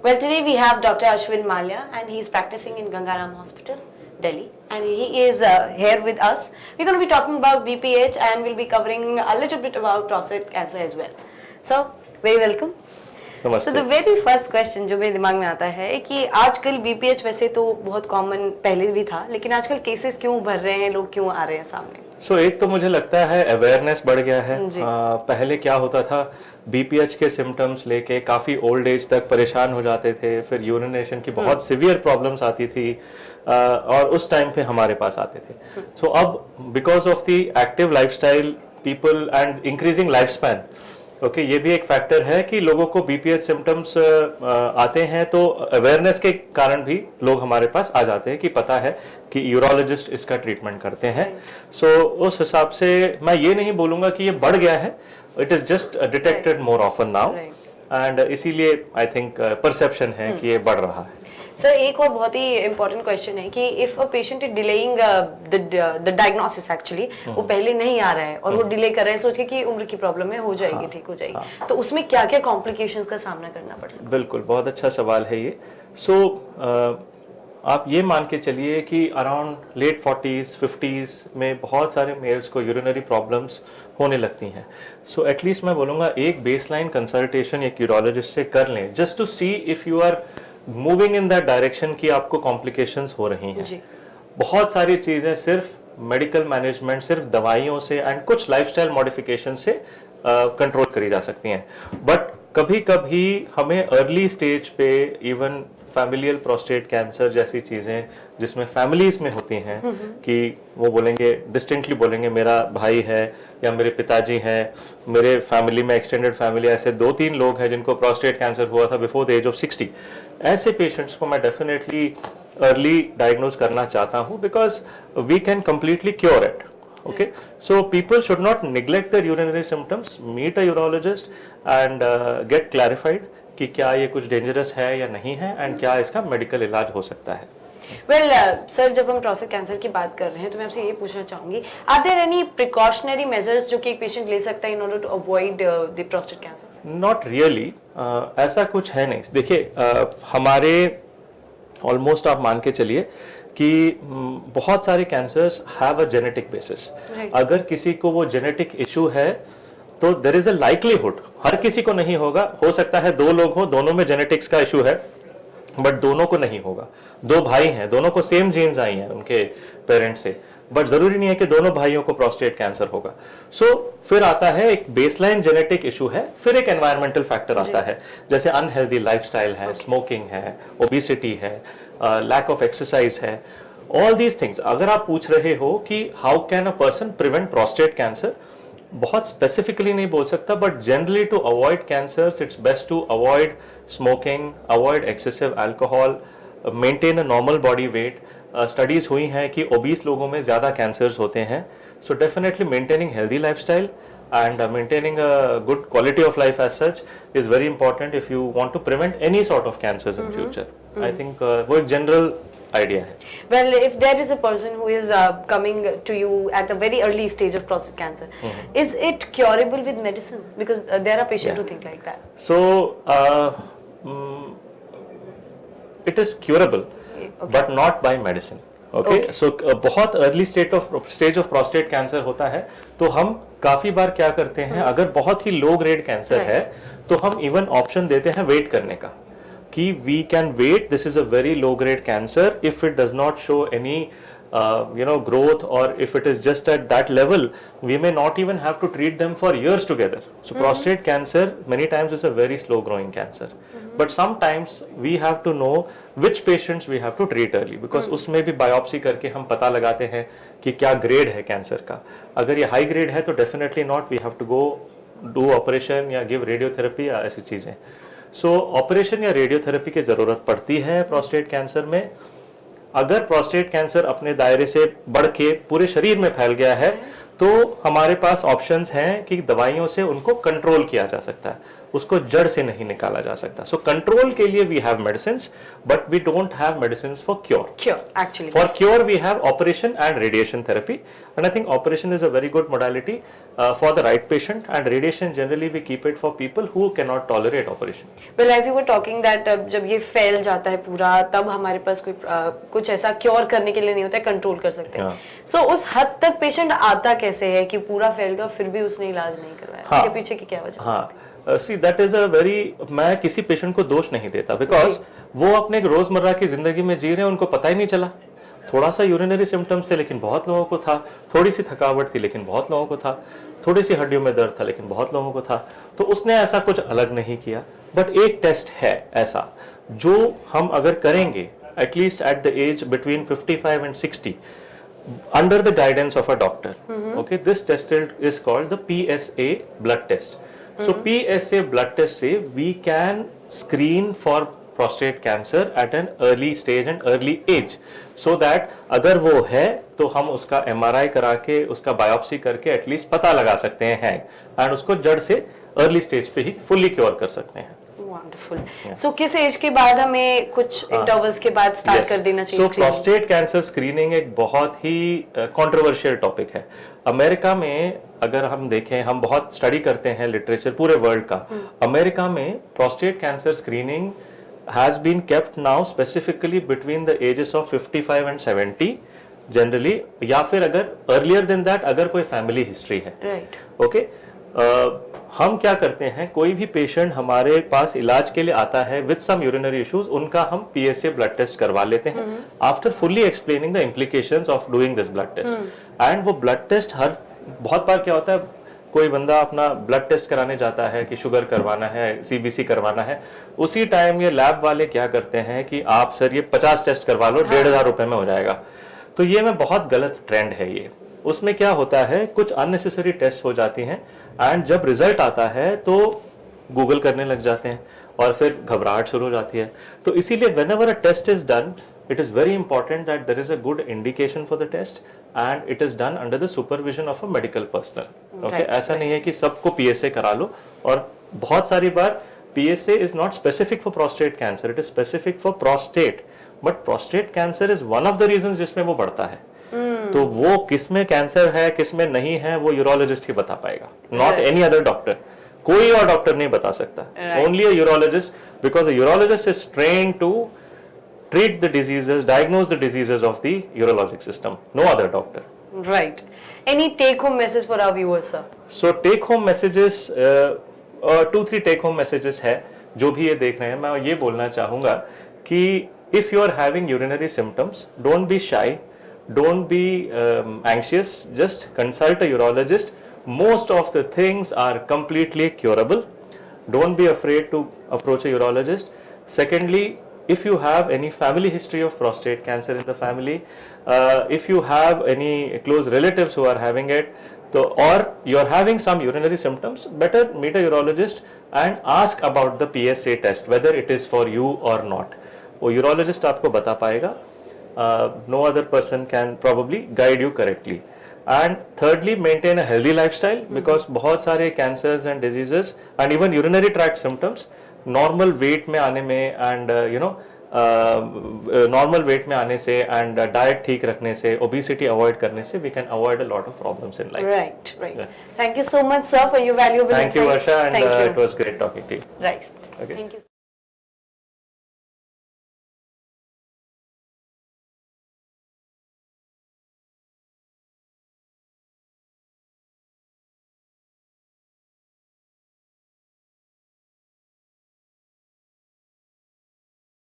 Well, today we have Dr. Ashwin Malia, and he's practicing in Gangaram Hospital, Delhi, and he is here with us. We're going to be talking about BPH, and we'll be covering a little bit about prostate cancer as well. So, very welcome. नमस्ते। So the very first question जो मेरे दिमाग में आता है कि आजकल BPH वैसे तो बहुत कॉमन पहले भी था, लेकिन आजकल केसेस क्यों बढ़ रहे हैं, लोग क्यों आ रहे हैं सामने? एक तो मुझे लगता है अवेयरनेस बढ़ गया है। पहले क्या होता था, BPH के सिम्टम्स लेके काफ़ी ओल्ड एज तक परेशान हो जाते थे, फिर यूरिनेशन की बहुत सिवियर प्रॉब्लम्स आती थी और उस टाइम पे हमारे पास आते थे। अब because of the active lifestyle people and increasing life span, ये भी एक फैक्टर है कि लोगों को BPH सिम्टम्स आते हैं, तो अवेयरनेस के कारण भी लोग हमारे पास आ जाते हैं कि पता है कि यूरोलॉजिस्ट इसका ट्रीटमेंट करते हैं। उस हिसाब से मैं ये नहीं बोलूँगा कि ये बढ़ गया है, it is just detected more often now and इसीलिए आई थिंक परसेप्शन है कि ये बढ़ रहा है। सर, एक और बहुत ही इम्पोर्टेंट क्वेश्चन है कि if a patient is delaying the diagnosis, actually वो पहले नहीं आ रहा है और वो डिले कर रहे हैं, सोच के कि उम्र की प्रॉब्लम है, हो जाएगी, ठीक हो जाएगी, तो उसमें क्या क्या कॉम्प्लिकेशंस का सामना करना पड़ सकता है? बिल्कुल, बहुत अच्छा सवाल है ये। आप ये मान के चलिए कि अराउंड लेट 40s 50s में बहुत सारे मेल्स को यूरिनरी प्रॉब्लम्स होने लगती हैं। एटलीस्ट मैं बोलूँगा एक बेसलाइन कंसल्टेशन एक यूरोलॉजिस्ट से कर लें, just to see if you are moving in that direction कि आपको कॉम्प्लिकेशंस हो रही हैं। बहुत सारी चीज़ें सिर्फ मेडिकल मैनेजमेंट, सिर्फ दवाइयों से एंड कुछ लाइफस्टाइल मॉडिफिकेशन से कंट्रोल करी जा सकती हैं, बट कभी कभी हमें अर्ली स्टेज पे इवन फैमिलियल प्रोस्टेट कैंसर जैसी चीज़ें जिसमें फैमिलीज में होती हैं कि वो बोलेंगे, डिस्टिंक्टली बोलेंगे मेरा भाई है या मेरे पिताजी हैं, मेरे फैमिली में एक्सटेंडेड फैमिली ऐसे 2-3 लोग हैं जिनको प्रोस्टेट कैंसर हुआ था बिफोर द एज ऑफ 60। ऐसे पेशेंट्स को मैं डेफिनेटली अर्ली डायग्नोज करना चाहता हूँ because we can completely cure it. Okay, so people should not neglect their urinary symptoms, meet a urologist and get clarified कि क्या ये कुछ डेंजरस है या नहीं है एंड क्या इसका मेडिकल इलाज हो सकता है। वेल सर, जब हम प्रोस्टेट कैंसर की बात कर रहे हैं तो मैं आपसे ये पूछना चाहूंगी, are there any precautionary measures जो कि एक पेशेंट ले सकता है in order to avoid the prostate cancer? Not really, ऐसा कुछ है नहीं। देखिए, हमारे ऑलमोस्ट आप मान के चलिए कि बहुत सारे cancers have a genetic basis. अगर किसी को वो जेनेटिक इशू है तो देयर इज अ लाइकलीहुड, हर किसी को नहीं होगा, हो सकता है 2 लोग हो, दोनों में जेनेटिक्स का इशू है बट दोनों को नहीं होगा। 2 भाई हैं, दोनों को सेम जीन्स आई हैं उनके पेरेंट्स से, बट जरूरी नहीं है कि दोनों भाइयों को प्रोस्टेट कैंसर होगा। फिर आता है एक बेसलाइन जेनेटिक इशू है, फिर एक एनवायरमेंटल फैक्टर आता है, जैसे अनहेल्दी लाइफस्टाइल है, स्मोकिंग है, ओबेसिटी है, लैक ऑफ एक्सरसाइज है, ऑल दीज थिंग्स। अगर आप पूछ रहे हो कि how can a person prevent prostate cancer, बहुत स्पेसिफिकली नहीं बोल सकता, but generally to avoid cancers it's best to avoid smoking, avoid excessive alcohol, maintain a normal body weight. Studies हुई हैं कि ओबीस लोगों में ज़्यादा कैंसर्स होते हैं। So definitely maintaining healthy lifestyle and maintaining a good quality of life as such is very important if you want to prevent any sort of cancers in future. I think वो एक general idea है। Well, if there is a person who is coming to you at a very early stage of prostate cancer, is it curable with medicines? Because there are patients who think like that. So it is curable, but not by medicine. Okay. So बहुत early stage of prostate cancer होता है तो हम काफी बार क्या करते हैं, अगर बहुत ही लो ग्रेड कैंसर है तो हम इवन ऑप्शन देते हैं वेट करने का कि we can wait, this is a very low grade cancer, if it does not show any growth or if it is just at that level we may not even have to treat them for years together. So prostate cancer many times is a very slow growing cancer, but sometimes we have to know which patients we have to treat early because उसमें भी biopsy करके हम पता लगाते हैं कि क्या grade है कैंसर का। अगर ये हाई ग्रेड है तो definitely not, we have to go do operation या गिव रेडियोथेरेपी या ऐसी चीज़ें। ऑपरेशन या रेडियोथेरेपी की ज़रूरत पड़ती है प्रोस्टेट कैंसर में। अगर प्रोस्टेट कैंसर अपने दायरे से बढ़ के पूरे शरीर में फैल गया है तो हमारे पास ऑप्शंस हैं कि दवाइयों से उनको कंट्रोल किया जा सकता है। उसको जड़ से नहीं निकाला जा सकता. So control के लिए we have medicines, but we don't have medicines for cure. Actually. For cure we have operation and radiation therapy, and I think operation is a very good modality for the right patient, and radiation generally we keep it for people who cannot tolerate operation. Well, as you were talking that जब ये फैल जाता है पूरा, तब हमारे पास कोई कुछ ऐसा क्योर करने के लिए नहीं होता है, कंट्रोल कर सकते हैं. So उस हद तक पेशेंट आता कैसे है कि पूरा फैल गया फिर भी उसने इलाज नहीं करवाया? इसके पीछे की क्या वजह है? See, that is a very, मैं किसी पेशेंट को दोष नहीं देता, बिकॉज वो अपने रोजमर्रा की जिंदगी में जी रहे हैं, उनको पता ही नहीं चला. थोड़ा सा यूरिनरी सिम्टम्स थे लेकिन बहुत लोगों को था, थोड़ी सी थकावट थी लेकिन बहुत लोगों को था, थोड़ी सी हड्डियों में दर्द था लेकिन बहुत लोगों को था. तो उसने ऐसा कुछ अलग नहीं किया. बट एक टेस्ट है ऐसा जो हम अगर करेंगे at least at the age between 55 and 60 under the guidance of a doctor. Okay, this test is called the PSA blood test. So PSA blood test से we can screen for prostate cancer at an early stage and early age, so that अगर वो है तो हम उसका MRI करा के उसका बायोप्सी करके एटलीस्ट पता लगा सकते हैं एंड उसको जड़ से अर्ली स्टेज पे ही फुल्ली क्योर कर सकते हैं. Wonderful. So किस एज के बाद हमें कुछ इंटरवल्स के बाद स्टार्ट कर देना चाहिए? So प्रोस्टेट कैंसर स्क्रीनिंग एक बहुत ही कंट्रोवर्शियल टॉपिक है. अमेरिका में अगर हम देखें, हम बहुत स्टडी करते हैं लिटरेचर पूरे वर्ल्ड का. अमेरिका में prostate cancer screening has been kept now specifically between the ages of 55 and 70 generally, या फिर अगर earlier than that अगर कोई family history है. Right. Okay. हम क्या करते हैं, कोई भी पेशेंट हमारे पास इलाज के लिए आता है विद सम यूरिनरी इश्यूज, उनका हम PSA ब्लड टेस्ट करवा लेते हैं after fully explaining the implications of doing this blood test. And वो ब्लड टेस्ट बहुत बार क्या होता है, कोई बंदा अपना ब्लड टेस्ट कराने जाता है कि शुगर करवाना है, CBC करवाना है, उसी टाइम ये लैब वाले क्या करते हैं कि आप सर ये 50 टेस्ट करवा लो, 1,500 रुपए में हो जाएगा. तो ये में बहुत गलत ट्रेंड है ये. उसमें क्या होता है, कुछ अननेसेसरी टेस्ट हो जाती हैं एंड जब रिजल्ट आता है तो गूगल करने लग जाते हैं और फिर घबराहट शुरू हो जाती है. तो इसीलिए whenever a test is done, it is very important that there is a good indication for the test and it is done under the supervision of a medical personnel. Okay, ऐसा नहीं है कि सबको PSA करा लो. और बहुत सारी बार PSA is not specific for prostate cancer, it is specific for prostate, but prostate cancer is one of the reasons जिसमें वो बढ़ता है. तो वो किसमें कैंसर है किसमें नहीं है वो यूरोलॉजिस्ट ही बता पाएगा, नॉट एनी अदर डॉक्टर. कोई और डॉक्टर नहीं बता सकता, only a urologist, because a urologist is trained to treat the diseases, diagnose the diseases of the urologic system, no other doctor. Right. Any take home message for our viewers, sir? So take home messages, 2-3 take home messages है जो भी ये देख रहे हैं. मैं ये बोलना चाहूँगा कि if you are having urinary symptoms, don't be shy, don't be anxious, just consult a urologist. Most of the things are completely curable. Don't be afraid to approach a urologist. Secondly, if you have any family history of prostate cancer in the family, if you have any close relatives who are having it, or you are having some urinary symptoms, better meet a urologist and ask about the PSA test, whether it is for you or not. वो urologist आपको बता पाएगा. No other person can probably guide you correctly. And thirdly, maintain a healthy lifestyle, because बहुत सारे cancers and diseases and even urinary tract symptoms normal weight में आने में and normal weight में आने से एंड डाइट ठीक रखने से, ओबेसिटी अवॉइड करने से we can avoid a lot of problems in life. Right. Thank you so much sir for your valuable insights. Thank you Varsha, and it was great talking to you. Right. Thank you.